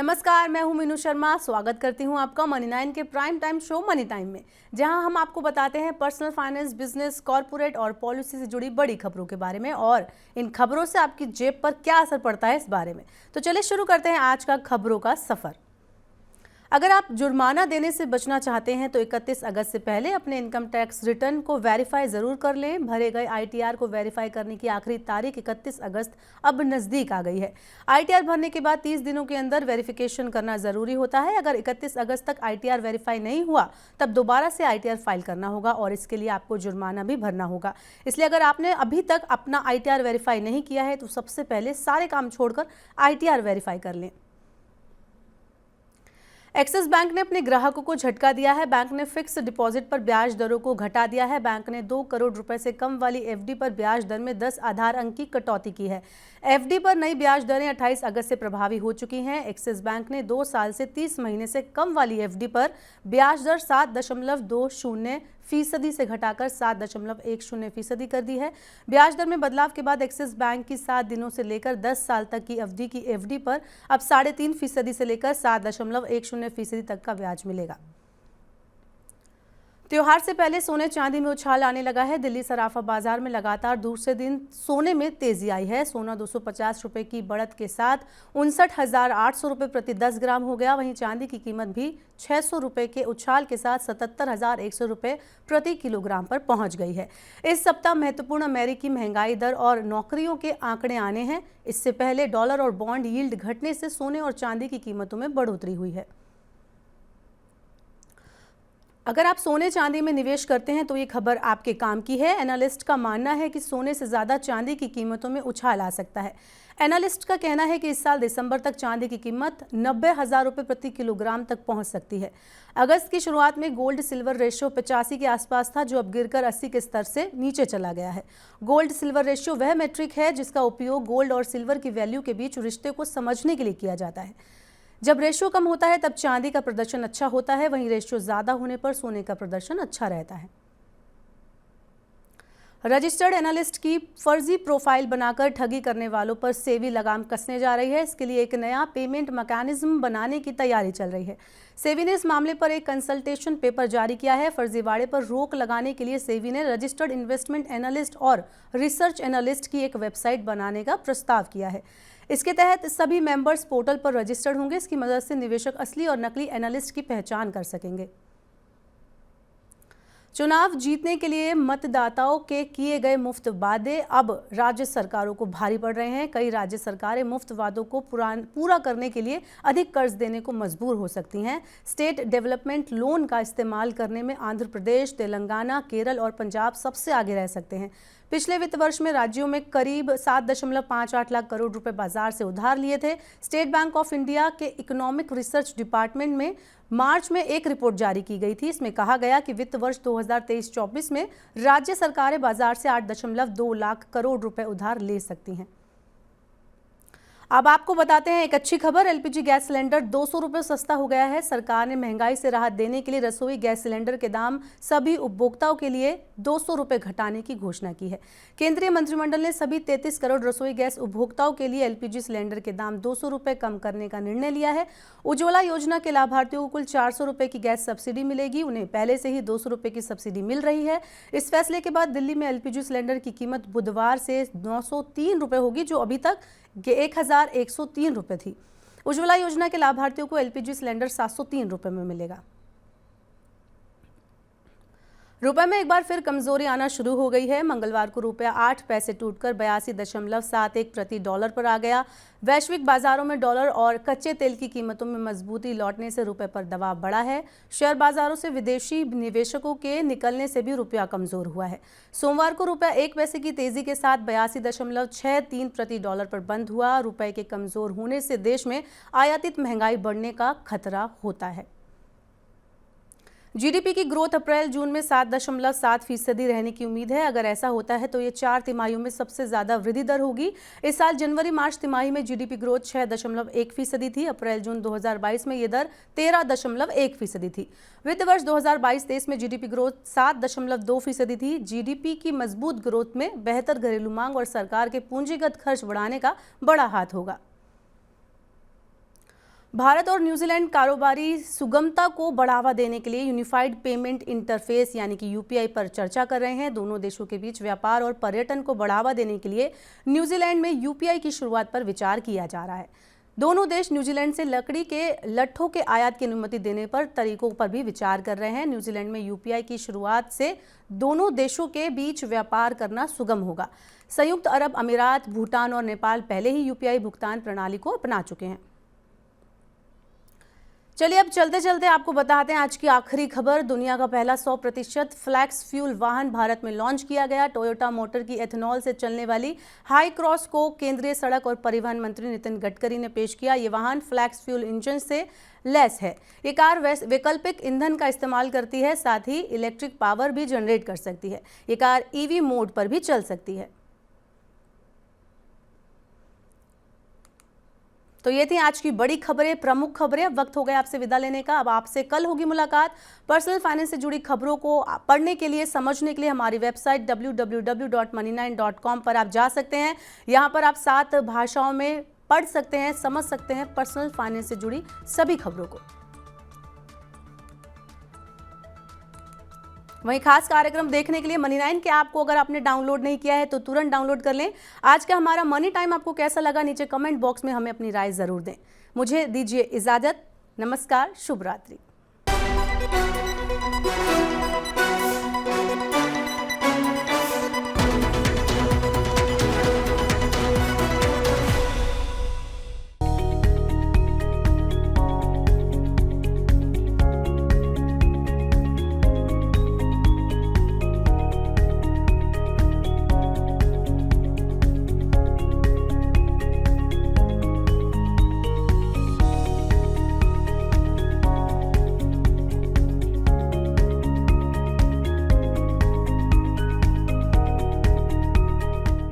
नमस्कार, मैं हूं मीनू शर्मा। स्वागत करती हूं आपका मनी 9 के prime time show money time में, जहां हम आपको बताते हैं पर्सनल फाइनेंस, बिजनेस, कॉर्पोरेट और पॉलिसी से जुड़ी बड़ी खबरों के बारे में और इन खबरों से आपकी जेब पर क्या असर पड़ता है इस बारे में। तो चलिए शुरू करते हैं आज का खबरों का सफर। अगर आप जुर्माना देने से बचना चाहते हैं तो 31 अगस्त से पहले अपने इनकम टैक्स रिटर्न को वेरीफाई जरूर कर लें। भरे गए आईटीआर को वेरीफाई करने की आखिरी तारीख 31 अगस्त अब नजदीक आ गई है। आईटीआर भरने के बाद 30 दिनों के अंदर वेरिफिकेशन करना जरूरी होता है। अगर 31 अगस्त तक आईटीआर वेरीफाई नहीं हुआ तब दोबारा से आईटीआर फाइल करना होगा और इसके लिए आपको जुर्माना भी भरना होगा। इसलिए अगर आपने अभी तक अपना आईटीआर वेरीफाई नहीं किया है तो सबसे पहले सारे काम छोड़कर आईटीआर वेरीफाई कर लें। एक्सिस बैंक ने अपने ग्राहकों को झटका दिया है। बैंक ने फिक्स डिपॉजिट पर ब्याज दरों को घटा दिया है। बैंक ने 2 करोड़ रुपए से कम वाली एफडी पर ब्याज दर में 10 आधार अंक की कटौती की है। एफडी पर नई ब्याज दरें 28 अगस्त से प्रभावी हो चुकी हैं। एक्सिस बैंक ने 2 साल से 30 महीने से कम वाली एफडी पर ब्याज दर 7.20% से घटाकर 7.10% कर दी है। ब्याज दर में बदलाव के बाद एक्सिस बैंक की 7 दिनों से लेकर 10 साल तक की अवधि की एफडी पर अब 3.5% से लेकर 7.10% तक का ब्याज मिलेगा। त्योहार से पहले सोने चांदी में उछाल आने लगा है। दिल्ली सराफा बाजार में लगातार दूसरे दिन सोने में तेजी आई है। सोना 250 रुपए की बढ़त के साथ 59,800 रुपए प्रति 10 ग्राम हो गया। वहीं चांदी की कीमत भी 600 रुपए के उछाल के साथ 77,100 रुपए प्रति किलोग्राम पर पहुंच गई है। इस सप्ताह महत्वपूर्ण अमेरिकी महंगाई दर और नौकरियों के आंकड़े आने हैं। इससे पहले डॉलर और बॉन्ड यील्ड घटने से सोने और चांदी की कीमतों में बढ़ोतरी हुई है। अगर आप सोने चांदी में निवेश करते हैं तो ये खबर आपके काम की है। एनालिस्ट का मानना है कि सोने से ज़्यादा चांदी की कीमतों में उछाल आ सकता है। एनालिस्ट का कहना है कि इस साल दिसंबर तक चांदी की कीमत 90,000 रुपये प्रति किलोग्राम तक पहुंच सकती है। अगस्त की शुरुआत में गोल्ड सिल्वर रेशियो 85 के आसपास था, जो अब गिरकर 80 के स्तर से नीचे चला गया है। गोल्ड सिल्वर रेशियो वह मेट्रिक है जिसका उपयोग गोल्ड और सिल्वर की वैल्यू के बीच रिश्ते को समझने के लिए किया जाता है। जब रेशियो कम होता है तब चांदी का प्रदर्शन अच्छा होता है, वहीं रेशियो ज्यादा होने पर सोने का प्रदर्शन अच्छा रहता है। रजिस्टर्ड एनालिस्ट की फर्जी प्रोफाइल बनाकर ठगी करने वालों पर सेबी लगाम कसने जा रही है। इसके लिए एक नया पेमेंट मैकेनिज्म बनाने की तैयारी चल रही है। सेबी ने इस मामले पर एक कंसल्टेशन पेपर जारी किया है। फर्जीवाड़े पर रोक लगाने के लिए सेबी ने रजिस्टर्ड इन्वेस्टमेंट एनालिस्ट और रिसर्च एनालिस्ट की एक वेबसाइट बनाने का प्रस्ताव किया है। इसके तहत सभी मेंबर्स पोर्टल पर रजिस्टर्ड होंगे। इसकी मदद से निवेशक असली और नकली एनालिस्ट की पहचान कर सकेंगे। चुनाव जीतने के लिए मतदाताओं के किए गए मुफ्त वादे अब राज्य सरकारों को भारी पड़ रहे हैं। कई राज्य सरकारें मुफ्त वादों को पूरा करने के लिए अधिक कर्ज देने को मजबूर हो सकती हैं। स्टेट डेवलपमेंट लोन का इस्तेमाल करने में आंध्र प्रदेश, तेलंगाना, केरल और पंजाब सबसे आगे रह सकते हैं। पिछले वित्त वर्ष में राज्यों में करीब 7.58 लाख करोड़ रुपए बाजार से उधार लिए थे। स्टेट बैंक ऑफ इंडिया के इकोनॉमिक रिसर्च डिपार्टमेंट में मार्च में एक रिपोर्ट जारी की गई थी। इसमें कहा गया कि वित्त वर्ष 2023-24 में राज्य सरकारें बाजार से 8.2 लाख करोड़ रुपए उधार ले सकती हैं। अब आपको बताते हैं एक अच्छी खबर। एलपीजी गैस सिलेंडर 200 रुपये सस्ता हो गया है। सरकार ने महंगाई से राहत देने के लिए रसोई गैस सिलेंडर के दाम सभी उपभोक्ताओं के लिए 200 रुपये घटाने की घोषणा की है। केंद्रीय मंत्रिमंडल ने सभी 33 करोड़ रसोई गैस उपभोक्ताओं के लिए एलपीजी सिलेंडर के दाम 200 रुपये कम करने का निर्णय लिया है। उज्ज्वला योजना के लाभार्थियों को कुल 400 रुपये की गैस सब्सिडी मिलेगी। उन्हें पहले से ही 200 रुपये की सब्सिडी मिल रही है। इस फैसले के बाद दिल्ली में एलपीजी सिलेंडर की कीमत बुधवार से 903 रुपये होगी, जो अभी तक 1,103 रुपये थी। उज्ज्वला योजना के लाभार्थियों को एलपीजी सिलेंडर 703 रुपये में मिलेगा। रुपए में एक बार फिर कमजोरी आना शुरू हो गई है। मंगलवार को रुपया 8 पैसे टूटकर 82.71 प्रति डॉलर पर आ गया। वैश्विक बाजारों में डॉलर और कच्चे तेल की कीमतों में मजबूती लौटने से रुपए पर दबाव बढ़ा है। शेयर बाजारों से विदेशी निवेशकों के निकलने से भी रुपया कमजोर हुआ है। सोमवार को रुपया 1 पैसे की तेजी के साथ 82.63 प्रति डॉलर पर बंद हुआ। रुपए के कमजोर होने से देश में आयातित महंगाई बढ़ने का खतरा होता है। जीडीपी की ग्रोथ अप्रैल जून में 7.7% रहने की उम्मीद है। अगर ऐसा होता है तो ये 4 तिमाहियों में सबसे ज्यादा वृद्धि दर होगी। इस साल जनवरी मार्च तिमाही में जीडीपी ग्रोथ 6.1% थी। अप्रैल जून 2022 में ये दर 13.1% थी। वित्त वर्ष 2022-23 में जीडीपी ग्रोथ 7.2% थी। जीडीपी की मजबूत ग्रोथ में बेहतर घरेलू मांग और सरकार के पूंजीगत खर्च बढ़ाने का बड़ा हाथ होगा। भारत और न्यूजीलैंड कारोबारी सुगमता को बढ़ावा देने के लिए यूनिफाइड पेमेंट इंटरफेस यानी कि यूपीआई पर चर्चा कर रहे हैं। दोनों देशों के बीच व्यापार और पर्यटन को बढ़ावा देने के लिए न्यूजीलैंड में यूपीआई की शुरुआत पर विचार किया जा रहा है। दोनों देश न्यूजीलैंड से लकड़ी के लट्ठों के आयात की अनुमति देने पर तरीकों पर भी विचार कर रहे हैं। न्यूजीलैंड में यूपीआई की शुरुआत से दोनों देशों के बीच व्यापार करना सुगम होगा। संयुक्त अरब अमीरात, भूटान और नेपाल पहले ही यूपीआई भुगतान प्रणाली को अपना चुके हैं। चलिए अब चलते चलते आपको बताते हैं आज की आखिरी खबर। दुनिया का पहला 100% फ्लैक्स फ्यूल वाहन भारत में लॉन्च किया गया। टोयोटा मोटर की एथेनॉल से चलने वाली हाई क्रॉस को केंद्रीय सड़क और परिवहन मंत्री नितिन गडकरी ने पेश किया। ये वाहन फ्लैक्स फ्यूल इंजन से लैस है। ये कार वैकल्पिक ईंधन का इस्तेमाल करती है, साथ ही इलेक्ट्रिक पावर भी जनरेट कर सकती है। ये कार ईवी मोड पर भी चल सकती है। तो ये थी आज की बड़ी खबरें, प्रमुख खबरें। अब वक्त हो गया आपसे विदा लेने का। अब आपसे कल होगी मुलाकात। पर्सनल फाइनेंस से जुड़ी खबरों को पढ़ने के लिए, समझने के लिए हमारी वेबसाइट www.money9.com पर आप जा सकते हैं। यहाँ पर आप 7 भाषाओं में पढ़ सकते हैं, समझ सकते हैं पर्सनल फाइनेंस से जुड़ी सभी खबरों को। वहीं खास कार्यक्रम देखने के लिए मनी9 के ऐप को अगर आपने डाउनलोड नहीं किया है तो तुरंत डाउनलोड कर लें। आज का हमारा मनी टाइम आपको कैसा लगा, नीचे कमेंट बॉक्स में हमें अपनी राय जरूर दें। मुझे दीजिए इजाजत। नमस्कार, शुभ रात्रि।